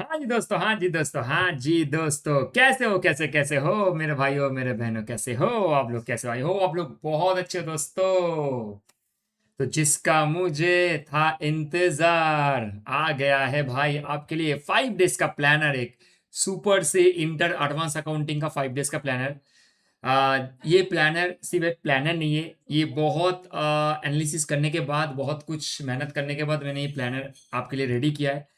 हाँ जी दोस्तों, हाँ जी दोस्तों, हाँ जी दोस्तों, कैसे हो, कैसे कैसे हो मेरे भाइयों, मेरे बहनों, कैसे हो आप लोग, कैसे भाई हो आप लोग? बहुत अच्छे दोस्तों। तो जिसका मुझे था इंतजार, आ गया है भाई आपके लिए 5 डेज का प्लानर। एक सुपर से इंटर एडवांस अकाउंटिंग का 5 डेज का प्लानर। ये प्लानर सिर्फ एक प्लानर नहीं है, ये बहुत एनालिसिस करने के बाद, बहुत कुछ मेहनत करने के बाद मैंने ये प्लानर आपके लिए रेडी किया है।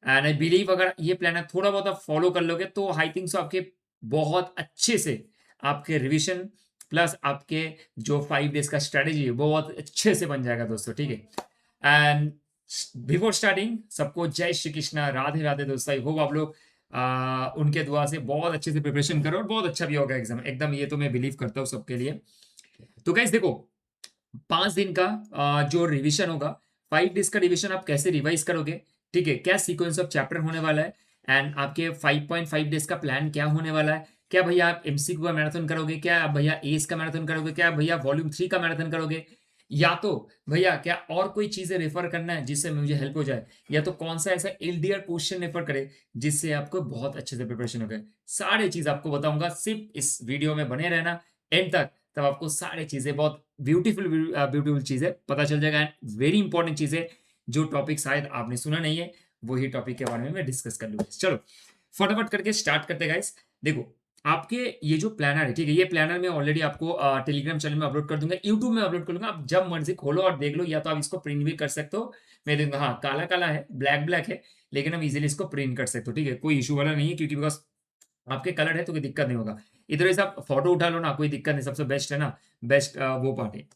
एंड आई बिलीव अगर ये प्लानर थोड़ा बहुत आप फॉलो कर लोगे तो आई थिंक सो आपके बहुत अच्छे से आपके रिवीजन प्लस आपके जो 5 डेज का स्ट्रेटेजी है वो बहुत अच्छे से बन जाएगा दोस्तों, ठीक है। एंड बिफोर स्टार्टिंग सबको जय श्री कृष्णा, राधे राधे दोस्तों। आई होप आप लोग उनके दुआ से बहुत अच्छे से प्रिपरेशन करो और बहुत अच्छा भी होगा एग्जाम, एकदम ये तो मैं बिलीव करता हूँ सबके लिए। तो गाइस देखो, 5 दिन का जो रिवीजन होगा, 5 डेज का रिवीजन आप कैसे रिवाइज करोगे, ठीक है, क्या सीक्वेंस ऑफ चैप्टर होने वाला है, एंड आपके 5.5 डेज का प्लान क्या होने वाला है। क्या भैया आप एमसीक्यू का मैराथन करोगे, क्या आप भैया एस का मैराथन करोगे, क्या भैया वॉल्यूम 3 का मैराथन करोगे, या तो भैया क्या और कोई चीजें रेफर करना है जिससे मुझे हेल्प हो जाए, या तो कौन सा ऐसा एलडीआर क्वेश्चन रेफर करे जिससे आपको बहुत अच्छे से प्रिपरेशन हो गए। सारी चीज आपको बताऊंगा, सिर्फ इस वीडियो में बने रहना एंड तक, तब आपको सारी चीजें बहुत ब्यूटीफुल ब्यूटीफुल चीजें पता चल जाएगा। एंड वेरी इंपॉर्टेंट चीजें जो टॉपिक शायद आपने सुना नहीं है, वही टॉपिक के बारे में मैं डिस्कस कर लूंगा। चलो फटाफट करके स्टार्ट करते गाइस। देखो, आपके ये जो प्लानर है, ठीक है, ये प्लानर मैं ऑलरेडी आपको टेलीग्राम चैनल में अपलोड कर दूंगा, यूट्यूब में अपलोड कर दूंगा, आप जब मर्जी खोलो और देख लो, या तो आप इसको प्रिंट भी कर सकते हो। मैं देखूंगा, हाँ काला काला है, ब्लैक ब्लैक है, लेकिन हम इजीली इसको प्रिंट कर सकते हो, ठीक है, कोई इशू वाला नहीं है, क्योंकि बिकॉज आपके कलर है तो कोई दिक्कत नहीं होगा। इधर से आप फोटो उठा लो ना, कोई दिक्कत नहीं, सबसे बेस्ट है ना, बेस्ट वो पार्ट है।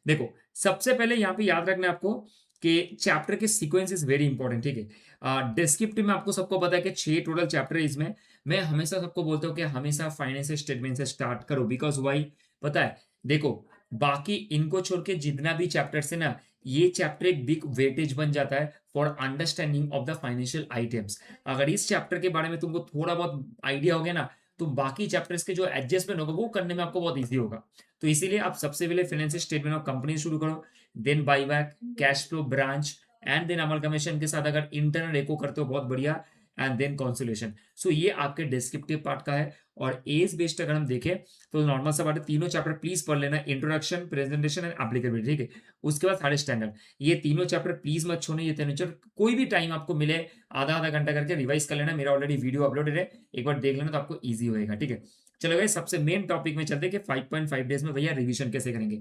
देखो, सबसे पहले यहाँ पे याद रखना है आपको कि चैप्टर के सीक्वेंस इज वेरी इंपॉर्टेंट, ठीक है। डिस्क्रिप्टिव में आपको सबको पता है कि 6 टोटल चैप्टर है इसमें। मैं हमेशा सबको बोलता हूँ कि हमेशा फाइनेंशियल स्टेटमेंट से स्टार्ट करो, बिकॉज वाई पता है, देखो बाकी इनको छोड़ के जितना भी चैप्टर्स है ना, ये चैप्टर एक बिग वेटेज बन जाता है for understanding of the financial items. अगर इस चैप्टर के बारे में तुमको थोड़ा बहुत आइडिया हो गया ना, तो बाकी चैप्टर्स के जो एडजस्टमेंट होगा वो करने में आपको बहुत ईजी होगा। तो इसीलिए आप सबसे पहले फाइनेंशियल स्टेटमेंट ऑफ कंपनी शुरू करो, then buyback, cash flow, branch, and then amalgamation के साथ अगर इंटरनल एको करते हो बहुत बढ़िया, एंड देन कॉन्सोलेशन। सो ये आपके डिस्क्रिप्टिव पार्ट का है। और एज बेस्ड अगर हम देखें तो नॉर्मल सा बात है, तीनों चैप्टर प्लीज पढ़ लेना, इंट्रोडक्शन, प्रेजेंटेशन एंड एप्लीकेबिलिटी, ठीक है। उसके बाद सारे स्टैंडर्ड, ये तीनों चैप्टर प्लीज मत छोड़ना, ये तीनों चैप्टर कोई भी टाइम आपको मिले आधा आधा घंटा करके रिवाइज कर लेना। मेरा ऑलरेडी वीडियो अपलोडेड है, एक बार देख लेना तो आपको ईजी होएगा, ठीक है। चलो भाई सबसे मेन टॉपिक में चलते हैं कि 5.5 डेज में भैया रिवीजन कैसे करेंगे।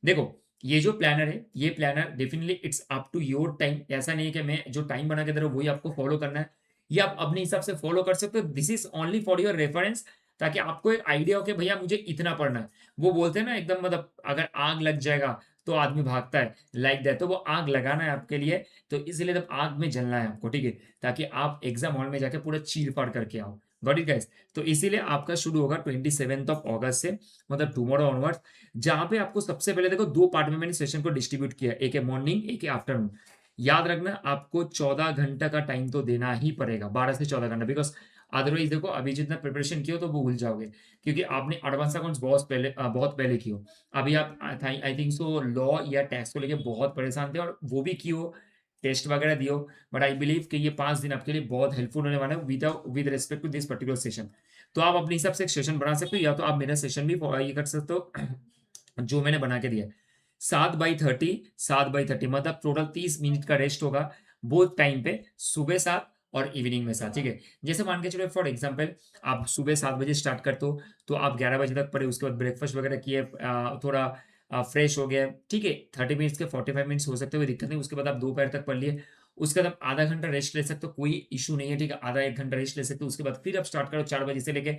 देखो, ये जो प्लानर है, ये planner definitely it's up to your time. ऐसा नहीं है कि मैं जो टाइम बना के दे रहा हूँ वही आपको फॉलो करना है, ये आप अपने हिसाब से फॉलो कर सकते हो। This is only for your reference, ताकि आपको एक आइडिया हो कि भैया मुझे इतना पढ़ना है। वो बोलते हैं ना एकदम, मतलब अगर आग लग जाएगा तो आदमी भागता है, लाइक दैट, तो वो आग लगाना है आपके लिए। तो इसलिए तब आग में जलना है आपको, ठीक है, ताकि आप एग्जाम हॉल में जाके पूरा चीर फाड़ करके आओ। Got it guys? तो इसीलिए आपका शुरू होगा 27 से, मतलब टुमारो ऑनवर्ड्स, जहां पे आपको सबसे पहले देखो 2 पार्ट में मैंने सेशन को डिस्ट्रीब्यूट किया, एक है मॉर्निंग, एक है आफ्टरनून। याद रखना आपको 14 घंटा का टाइम तो देना ही पड़ेगा, 12 से 14 घंटा, बिकॉज अदरवाइज देखो अभी जितना प्रिपरेशन किया तो वो भूल जाओगे, क्योंकि आपने एडवांस अकाउंट्स बहुत पहले की हो। अभी आप आई थिंक सो लॉ या टैक्स को लेके बहुत परेशान थे और वो भी की हो, टेस्ट वगैरह दियो। बट आई बिलीव कि ये 5 दिन आपके लिए बहुत हेल्पफुल होने वाला है with respect to this particular session. तो आप अपने हिसाब से एक सेशन बना सकते हो, या तो आप मेरा सेशन भी ये कर सकते हो जो मैंने बना के दिया है। 7/30, 7/30 मतलब टोटल 30 मिनट का रेस्ट होगा बोथ टाइम पे, सुबह 7 और इवनिंग में 7, ठीक है। जैसे मान के चलो फॉर एग्जांपल आप सुबह 7 बजे स्टार्ट करते हो, तो आप 11 बजे तक पढ़े, उसके बाद ब्रेकफास्ट वगैरह किए, थोड़ा फ्रेश हो गया, ठीक है, 30 मिनट्स के 45 मिनट्स हो सकते हुए दिक्कत नहीं, उसके बाद आप दोपहर तक पढ़ लिए। उसके बाद आप आधा घंटा रेस्ट ले सकते हो, कोई इशू नहीं है, ठीक है, आधा 1 घंटा रेस्ट ले सकते हो। उसके बाद फिर आप स्टार्ट करो 4 बजे से लेके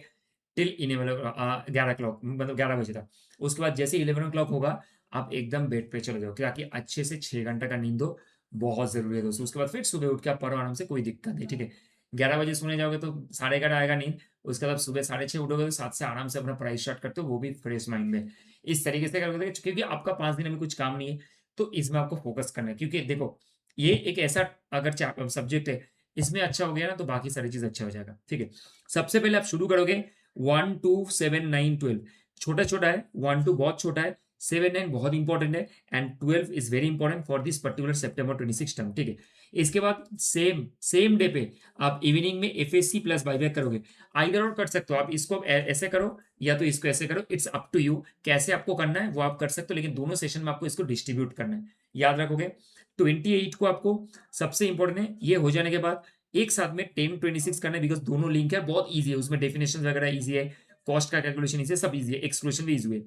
टिल 11 o'clock, मतलब 11 बजे तक। उसके बाद जैसे 11 o'clock होगा, आप एकदम बेड पे चले जाओ, ताकि अच्छे से 6 घंटा का नींद हो, बहुत जरूरी है दोस्तों। उसके बाद फिर सुबह उठ के आप पढ़ो आराम से, कोई दिक्कत नहीं, ठीक है। 11 बजे सोने जाओगे तो 11:30 आएगा नींद। उसके बाद सुबह 6:30 उठोगे तो 7 से आराम से अपना पढ़ाई स्टार्ट करते हो, वो भी फ्रेश माइंड में। इस तरीके से करोगे, क्योंकि आपका 5 दिन अभी कुछ काम नहीं है, तो इसमें आपको फोकस करना है, क्योंकि देखो ये एक ऐसा अगर सब्जेक्ट है, इसमें अच्छा हो गया ना तो बाकी सारी चीज अच्छा हो जाएगा, ठीक है। सबसे पहले आप शुरू करोगे 1 2 7 9 12, छोटा छोटा है, 1 2 बहुत छोटा है, 7-9 बहुत इंपॉर्टेंट है and 12 is very important for this particular September 26 term, ठीक है। इसके बाद सेम डे पे आप इवनिंग में FSC प्लस बाईबैक करोगे। आइदर और कर सकते हो आप, इसको ऐसे करो या तो इसको ऐसे करो, इट्स अप टू यू, कैसे आपको करना है वो आप कर सकते हो, लेकिन दोनों सेशन में आपको इसको डिस्ट्रीब्यूट करना है, याद रखोगे। 28 को आपको सबसे इंपॉर्टेंट है, ये हो जाने के बाद एक साथ में 10-26 करना है, बिकॉज दोनों लिंक है, बहुत ईजी है, उसमें डेफिनेशन वगैरह ईजी है, कॉस्ट का कैलकुलेशन ईजी है, सब ईजी है, एक्सक्लूशन भी ईजी है।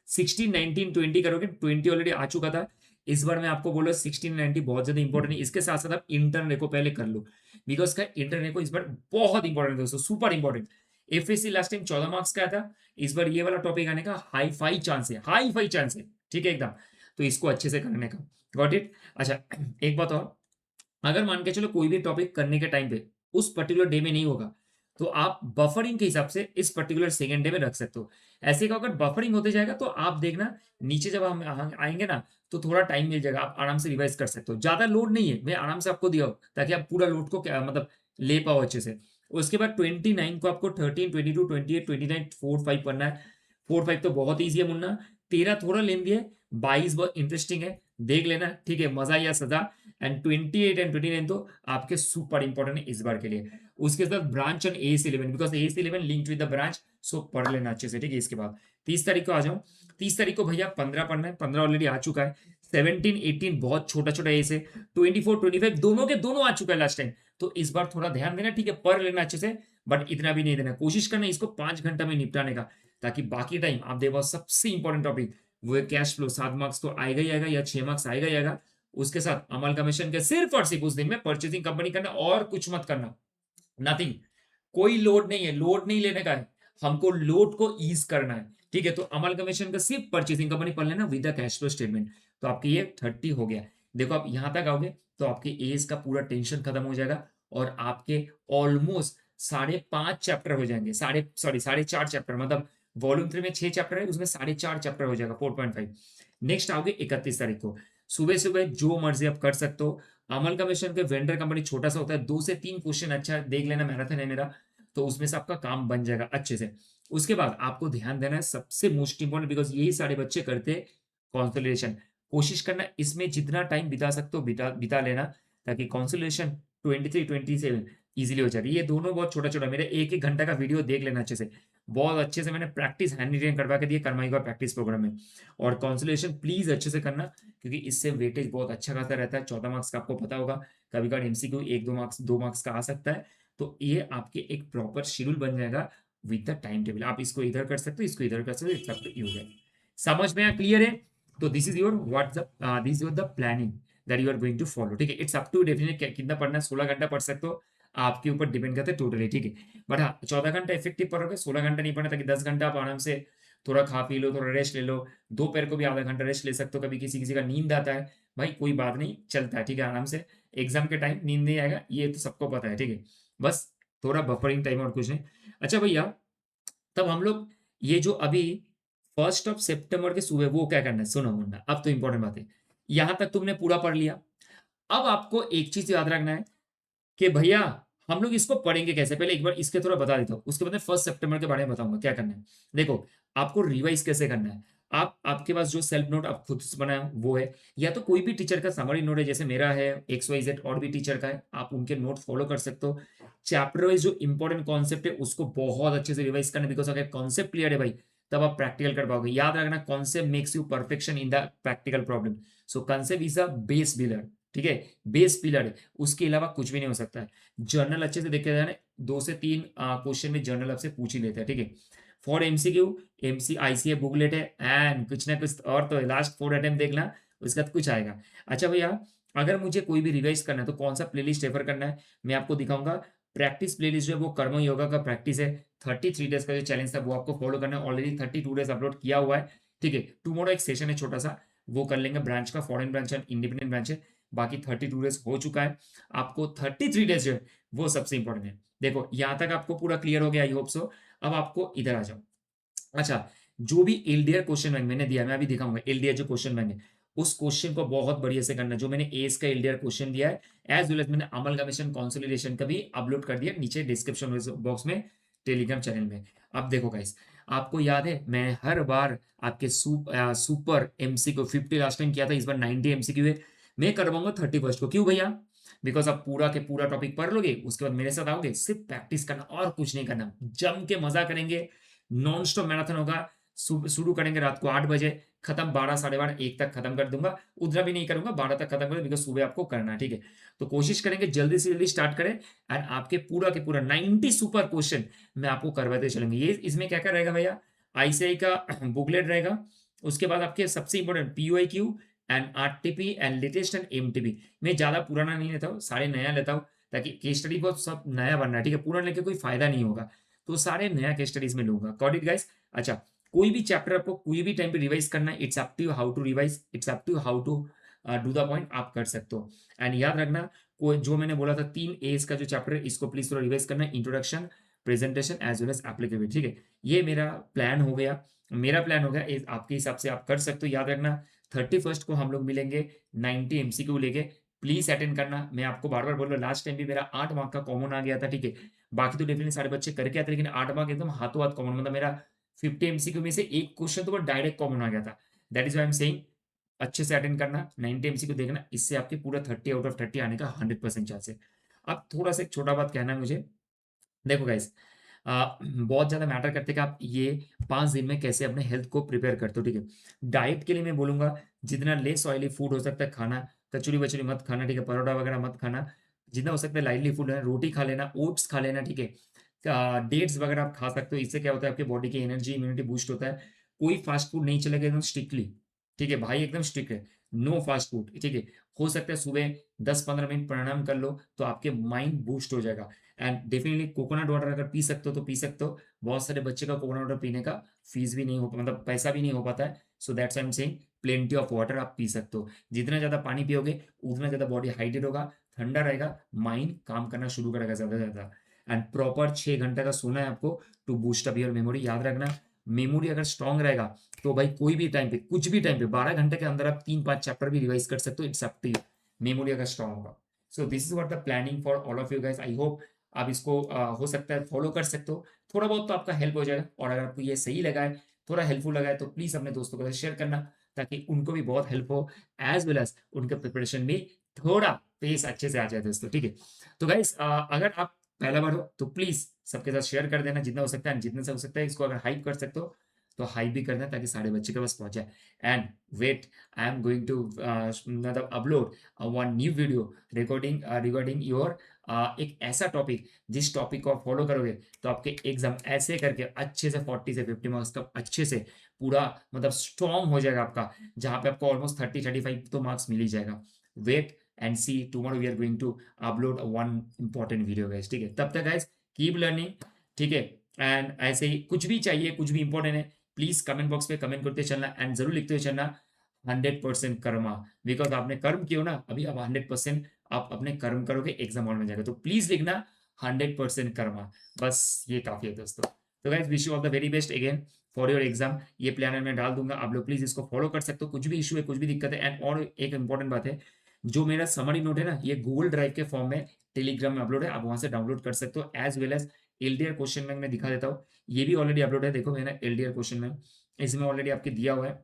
16, 19, 20 करोगे, 20 ऑलरेडी आ चुका था, इस बार मैं आपको बोला 16, 19 बहुत ज्यादा इंपॉर्टेंट है। इसके साथ साथ आप इंटर्न रेको पहले कर लो, बिकॉज का इंटर्न रेको इस बार बहुत इंपॉर्टेंट है दोस्तों, super important. FSC last time 14 marks का था, इस बार ये वाला टॉपिक आने का हाई फाई चांस है, हाई फाई चांस है, ठीक है एकदम। तो इसको अच्छे से करने का, गॉट इट। अच्छा एक बात और, अगर मान के चलो कोई भी टॉपिक करने के टाइम पे उस पर्टिकुलर डे में नहीं होगा, तो आप बफरिंग के हिसाब से इस पर्टिकुलर सेकेंड डे में रख सकते हो। ऐसे का अगर बफरिंग होते जाएगा तो आप देखना नीचे जब हम आएंगे ना, तो थोड़ा टाइम मिल जाएगा, आप आराम से रिवाइज कर सकते हो, ज्यादा लोड नहीं है, मैं आराम से आपको दिया हो ताकि आप पूरा लोड को क्या मतलब ले पाओ अच्छे से। उसके बाद 29 को आपको 13, 22, 28, 29 4 5 पढ़ना है। 4 5 तो बहुत ईजी है मुन्ना, 13 थोड़ा लेंदी है, 22 बहुत इंटरेस्टिंग है, देख लेना, ठीक है, मजा या सजा। एंड 28 एंड 29 तो आपके सुपर इंपॉर्टेंट है इस बार के लिए। उसके साथ branch and AS11, because AS11 linked with the branch, so पढ़ लेना अच्छे से, ठीक है। इसके बाद 30 तारीख को आ जाऊं, 30 तारीख को भैया 15 पढ़ना है, 15 ऑलरेडी आ चुका है। 17, 18 बहुत छोटा छोटा एस है। 24, 25 दोनों के दोनों आ चुका है लास्ट टाइम, तो इस बार थोड़ा ध्यान देना, ठीक है, पढ़ लेना अच्छे से, बट इतना भी नहीं देना, कोशिश करना इसको 5 घंटा में निपटाने का, ताकि बाकी टाइम आप देखो सबसे इंपॉर्टेंट टॉपिक वो है कैश फ्लो, 7 मार्क्स तो आएगा ही आएगा, या 6 मार्क्स आएगा ही आएगा। उसके साथ अमल कमीशन के सिर्फ और सिर्फ उस दिन में परचेसिंग कंपनी करना, और कुछ मत करना, नथिंग, कोई लोड नहीं है, लोड नहीं लेने का है, हमको लोड को ईज करना है, ठीक है। तो अमल कमीशन का सिर्फ परचेसिंग कंपनी पढ़ लेना with the cash flow statement, तो आपके ये 30 हो गया। देखो आप यहां तक आओगे तो आपके एज का पूरा टेंशन खत्म हो जाएगा, और आपके ऑलमोस्ट 5.5 चैप्टर हो जाएंगे, साढ़े 4 चैप्टर, मतलब वॉल्यूम 3 में 6 चैप्टर है, उसमें 4.5 चैप्टर हो जाएगा, 4.5। नेक्स्ट आओगे 31 तारीख को, सुबह सुबह जो मर्जी आप कर सकते हो। अमल कमीशन के वेंडर कंपनी छोटा सा होता है, 2 से 3 क्वेश्चन अच्छा देख लेना, मैराथन है मेरा, तो उसमें से आपका काम बन जाएगा अच्छे से। उसके बाद आपको ध्यान देना है सबसे मोस्ट इंपॉर्टेंट, बिकॉज यही सारे बच्चे करते हैं कॉन्सोलिडेशन, कोशिश करना इसमें जितना टाइम बिता सकते हो बिता बिता लेना, ताकि कॉन्सोलिडेशन 23, 27 इजीली हो जाएगी। ये दोनों बहुत छोटा छोटा, मेरे 1-1 घंटा का वीडियो देख लेना अच्छे से, बहुत अच्छे से मैंने प्रैक्टिस हैंड रिटेन करवा के दिए कर्मायुगा प्रैक्टिस प्रोग्राम में। और कॉन्सोलेशन प्लीज अच्छे से करना, क्योंकि इससे वेटेज बहुत अच्छा खासा रहता है। 14 मार्क्स का आपको पता होगा, कभी कभी MCQ 1-2 मार्क्स 2 मार्क्स का आ सकता है, तो ये आपके एक प्रॉपर शेड्यूल बन जाएगा विद द टाइम टेबल। आप इसको इधर कर सकते हो, इसको इधर कर सकते हो, सब यूज है, समझ में क्लियर है। तो this is your WhatsApp, this is your the planning that you are going to follow, ठीक है। इट्स अप टू डेफिनेट कितना पढ़ना है, 16 घंटा पढ़ सकते हो, आपके ऊपर डिपेंड करते हैं टोटली, ठीक है। बट हाँ 14 घंटा इफेक्टिव पढ़ोगे, 16 घंटा नहीं पढ़ना, ताकि 10 घंटा आप आराम से थोड़ा खा पी लो, थोड़ा रेस्ट ले लो, दोपहर को भी आधा घंटा रेस्ट ले सकते हो, कभी किसी किसी का नींद आता है, भाई कोई बात नहीं, चलता है, ठीक है, आराम से। एग्जाम के टाइम नींद नहीं आएगा, ये तो सबको पता है, ठीक है, बस थोड़ा बफरिंग टाइम और कुछ नहीं। अच्छा भैया, तब हम लोग ये जो अभी 1 सितंबर के सुबह वो क्या करना है, सुनो मुन्ना, अब तो इंपॉर्टेंट बात है, यहां तक तुमने पूरा पढ़ लिया। अब आपको एक चीज याद रखना है कि भैया हम लोग इसको पढ़ेंगे कैसे, पहले एक बार इसके थोड़ा बता देता हूँ, उसके बाद 1 सितंबर के बारे में बताऊंगा क्या करना है। देखो आपको रिवाइज कैसे करना है, आप आपके पास जो सेल्फ नोट आप खुद से बनाए वो है, या तो कोई भी टीचर का समरी नोट है, जैसे मेरा है, XYZ और भी टीचर का है, आप उनके नोट फॉलो कर सकते हो। चैप्टर वाइज जो इंपॉर्टेंट कॉन्सेप्ट है उसको बहुत अच्छे से रिवाइज करना, बिकॉज अगर कॉन्सेप्ट क्लियर है भाई, तब आप प्रैक्टिकल कर पाओगे। याद रखना, concept makes you perfection in the practical problem, so concept is a base builder, ठीक है, बेस पिलर है, उसके अलावा कुछ भी नहीं हो सकता है। जर्नल अच्छे से देखे जाए, 2 से 3 क्वेश्चन में जर्नल आपसे पूछ ही लेते हैं, ठीक है। फॉर MCQ ICA बुकलेट है, एंड कुछ ना कुछ और तो लास्ट 4 अटेम्प्ट देखना, उसके बाद कुछ आएगा। अच्छा भैया, अगर मुझे कोई भी रिवाइज करना है तो कौन सा प्लेलिस्ट रेफर करना है, मैं आपको दिखाऊंगा। प्रैक्टिस प्लेलिस्ट जो है वो कर्म योगा का प्रैक्टिस है, 33 डेज का जो चैलेंज था वो आपको फॉलो करना है, ऑलरेडी 32 डेज अपलोड किया हुआ है, ठीक है। टुमारो एक सेशन है छोटा सा, वो कर लेंगे, ब्रांच का फॉरेन ब्रांच है, इंडिपेंडेंट ब्रांच है, बाकी 32 डेज हो चुका है। आपको 33 डेज जो है वो सबसे इंपॉर्टेंट है। देखो यहां तक आपको पूरा क्लियर हो गया, आई होप सो। अब आपको इधर आ जाओ। अच्छा, जो भी एलडीआर क्वेश्चन बैंक मैंने दिया, मैं अभी दिखाऊंगा एलडीआर जो क्वेश्चन बैंक है, उस क्वेश्चन को बहुत बढ़िया से करना, जो मैंने एस का एलडीआर क्वेश्चन दिया है, एज वेल एज मैंने अमल कमीशन कंसोलिडेशन का भी अपलोड कर दिया नीचे डिस्क्रिप्शन बॉक्स में, टेलीग्राम चैनल में। अब देखो गाइस, आपको याद है मैं हर बार आपके सुपर एमसीक्यू 50 लास्ट टाइम किया था, इस बार 90 एमसीक्यू है। मैं करवाऊंगा 31 को। क्यों भैया? बिकॉज आप पूरा के पूरा टॉपिक पढ़ लोगे, उसके बाद मेरे साथ आओगे, सिर्फ प्रैक्टिस करना और कुछ नहीं करना, जम के मजा करेंगे। नॉन स्टॉप मैराथन होगा। शुरू करेंगे रात को 8 बजे, खत्म 12 12:30 1 तक खत्म कर दूंगा। उतना भी नहीं करूंगा, 12 तक खत्म कर, बिकॉज सुबह आपको करना है, ठीक है। तो कोशिश करेंगे जल्दी से जल्दी स्टार्ट करें, एंड आपके पूरा के पूरा 90 सुपर क्वेश्चन मैं आपको करवाते चलेंगे। ये इसमें क्या क्या रहेगा भैया? आईसीआई का बुकलेट रहेगा, उसके बाद आपके सबसे important POIQ and RTP and latest and MTP. मैं ज्यादा पुराना नहीं लेता हूँ, सारे नया लेता हूँ, ताकि केस स्टडी बहुत सब नया बनना है, ठीक है। पुराना लेके कोई फायदा नहीं होगा, तो सारे नया केस स्टडीज में लूंगा। Got it guys? अच्छा, कोई भी चैप्टर आपको कोई भी टाइम पे रिवाइज करना है, it's up to how to revise, it's up to how to do the point, आप कर सकते हो। एंड याद रखना, कोई जो मैंने बोला था 3 एज का जो चैप्टर है, इसको प्लीज थोड़ा रिवाइज करना है, introduction, presentation as well as applicability, ठीक है। ये मेरा प्लान हो गया, मेरा प्लान हो गया, आपके हिसाब से आप कर सकते हो। याद रखना 31 को हम लोग मिलेंगे 90 एमसीक्यू लेके, प्लीज अटेंड करना। मैं आपको बार बार बोल रहा हूँ, लास्ट टाइम भी मेरा 8 मार्क का कॉमन आ गया था, ठीक है। बाकी तो डेफिनेटली सारे बच्चे करके आते, लेकिन 8 मार्क एकदम हाथों हाथ कॉमन, मतलब मेरा 50 एमसीक्यू में से एक क्वेश्चन तो डायरेक्ट कॉमन आ गया था। That is why I am saying अच्छे से अटेंड करना, 90 एमसीक्यू देखना, इससे आपके पूरा 30 आउट ऑफ 30 आने का 100% चांस है। अब थोड़ा सा एक छोटा बात कहना है मुझे, देखो गाइस, बहुत ज़्यादा मैटर करते हैं कि आप ये 5 दिन में कैसे अपने हेल्थ को प्रिपेयर करते हो, ठीक है। डाइट के लिए मैं बोलूँगा, जितना लेस ऑयली फूड हो सकता है खाना, कचौड़ी-वचौड़ी मत खाना, ठीक है, परोठा वगैरह मत खाना। जितना हो सकता है लाइटली फूड लेना, रोटी खा लेना, ओट्स खा लेना, ठीक है। डेट्स वगैरह आप खा सकते हो, इससे क्या होता है आपकी बॉडी की एनर्जी, इम्यूनिटी बूस्ट होता है। कोई फास्ट फूड नहीं चलेगा एकदम स्ट्रिक्टली, ठीक है, भाई एकदम स्ट्रिक्ट है, नो फास्ट फूड, ठीक है। हो सकता है सुबह 10-15 मिनट प्राणायाम कर लो, तो आपके माइंड बूस्ट हो जाएगा। एंड डेफिनेटली कोकोनट वाटर अगर पी सकते हो तो पी सकते हो। बहुत सारे बच्चे का कोकोनट वाटर पीने का फीस भी नहीं हो, मतलब पैसा भी नहीं हो पाता है। So that's I am saying plenty of water आप पी सकते हो। जितना ज़्यादा पानी पियोगे, उतना ज़्यादा बॉडी हाइड्रेट होगा, ठंडा रहेगा, माइंड काम करना शुरू करेगा ज़्यादा से ज़्यादा। एंड प्रॉपर 6 घंटे का सोना है आपको, to boost up your memory. याद रखना, मेमोरी अगर स्ट्रांग रहेगा, तो भाई कोई भी टाइम पे, कुछ भी टाइम पे, 12 घंटे के अंदर आप 3-5 चैप्टर भी रिवाइज कर सकते हो। It's up to you, memory अगर स्ट्रांग होगा। So this is what the planning for all of you guys. I hope आप इसको हो सकता है फॉलो कर सकते हो, थोड़ा बहुत तो आपका हेल्प हो जाएगा। और अगर आपको ये सही लगा है, थोड़ा हेल्पफुल लगा है, तो प्लीज अपने दोस्तों के साथ शेयर करना, ताकि उनको भी बहुत हेल्प हो, एज वेल एज उनके प्रिपरेशन में थोड़ा पेस अच्छे से आ जाए दोस्तों, ठीक है। तो गाइस, अगर आप पहला बार हो तो प्लीज सबके साथ शेयर कर देना, जितना हो सकता है, जितने से हो सकता है इसको अगर हाइप कर सकते हो तो हाइप भी कर देना, ताकि सारे बच्चे के पास पहुंच जाए। And wait, I am going to मतलब upload one new video regarding your एक ऐसा टॉपिक, जिस टॉपिक को आप फॉलो करोगे तो आपके एग्जाम ऐसे करके अच्छे से 40 से 50 मार्क्स का अच्छे से पूरा मतलब स्ट्रॉन्ग हो जाएगा आपका, जहां पे आपको ऑलमोस्ट 30-35 तो मार्क्स मिल ही जाएगा। Wait and see, tomorrow we are going to upload one important video guys, ठीक है। तब तक गाइस कीप लर्निंग, ठीक है। एंड ऐसे ही कुछ भी चाहिए, कुछ भी इंपॉर्टेंट है, प्लीज कमेंट बॉक्स पे कमेंट करते चलना, एंड जरूर लिखते हुए चलना 100% कर्मा। बिकॉज आपने कर्म किया ना, अभी आप 100% आप अपने कर्म करोगे, एग्जाम हॉल में जाएगा, तो प्लीज लिखना 100% कर्मा। बस ये काफी है दोस्तों। तो guys, wish you all the very best again for your exam. ये प्लानर मैं डाल दूंगा, आप लोग प्लीज इसको फॉलो कर सकते हो। कुछ भी इशू है, कुछ भी दिक्कत है, एंड और एक इंपॉर्टेंट बात है, जो मेरा समरी नोट है ना, ये गूगल ड्राइव के फॉर्म में टेलीग्राम में अपलोड है, आप वहां से डाउनलोड कर सकते हो। As well as LDR question bank मैं दिखा देता हूँ, ये भी ऑलरेडी अपलोड है। देखो मैंने एलडीआर क्वेश्चन बैंक इसमें ऑलरेडी आपके दिया हुआ है,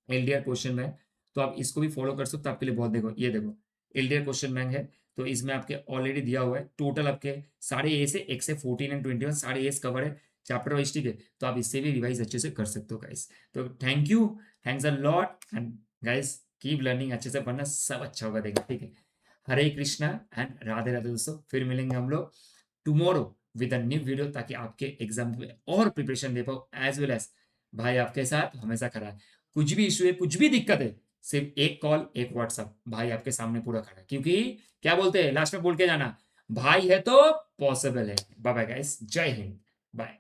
एलडीआर क्वेश्चन बैंक, तो आप इसको भी फॉलो कर सकते हो। आपके लिए बहुत, देखो ये देखो एलडीआर क्वेश्चन बैंक है, तो इसमें आपके ऑलरेडी दिया हुआ है टोटल आपके सारे ए से 1 से 14 एंड 21 सारे एस कवर है चैप्टर वाइज, ठीक है। तो आप इससे भी रिवाइज अच्छे से कर सकते हो गाइस। तो thank you, thanks a lot, and guys keep learning, अच्छे से पढ़ना, सब अच्छा होगा देखना, ठीक है। हरे कृष्णा एंड राधे राधे दोस्तों, फिर मिलेंगे हम लोग tomorrow with a new video, ताकि आपके एग्जाम में और प्रिपरेशन दे पाओ, एज वेल एज भाई आपके साथ हमेशा खड़ा है। कुछ भी इशू है, कुछ भी दिक्कत है, सिर्फ एक कॉल, एक व्हाट्सअप, भाई आपके सामने पूरा खड़ा है। क्योंकि क्या बोलते हैं लास्ट में, बोल के जाना, भाई है तो पॉसिबल है। बाय बाय गाइस, जय हिंद, बाय।